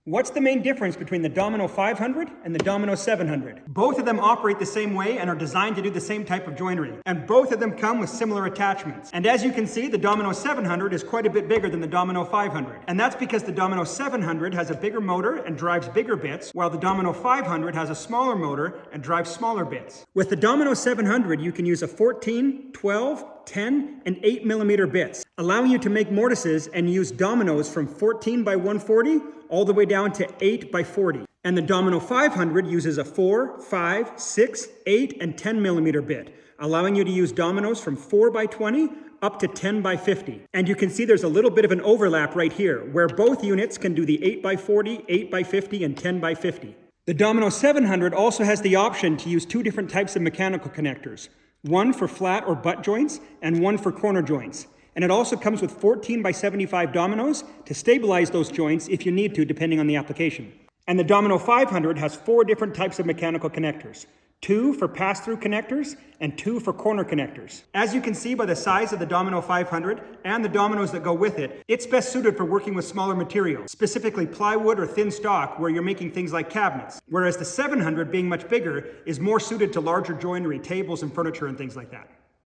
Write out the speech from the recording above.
What's the main difference between the Domino 500 and the Domino 700? Both of them operate the same way and are designed to do the same type of joinery. And both of them come with similar attachments. And as you can see, the Domino 700 is quite a bit bigger than the Domino 500. And that's because the Domino 700 has a bigger motor and drives bigger bits, while the Domino 500 has a smaller motor and drives smaller bits. With the Domino 700, you can use a 14, 12, 10, and 8 millimeter bits, allowing you to make mortises and use dominoes from 14 by 140 all the way down to 8 by 40. And the Domino 500 uses a 4, 5, 6, 8, and 10 millimeter bit, allowing you to use dominoes from 4 by 20 up to 10 by 50. And you can see there's a little bit of an overlap right here, where both units can do the 8 by 40, 8 by 50, and 10 by 50. The Domino 700 also has the option to use two different types of mechanical connectors, one for flat or butt joints and one for corner joints. And it also comes with 14 by 75 dominoes to stabilize those joints if you need to, depending on the application. And the Domino 500 has 4 different types of mechanical connectors, 2 for pass-through connectors and 2 for corner connectors. As you can see by the size of the Domino 500 and the dominoes that go with it, it's best suited for working with smaller materials, specifically plywood or thin stock where you're making things like cabinets. Whereas the 700, being much bigger, is more suited to larger joinery, tables and furniture and things like that.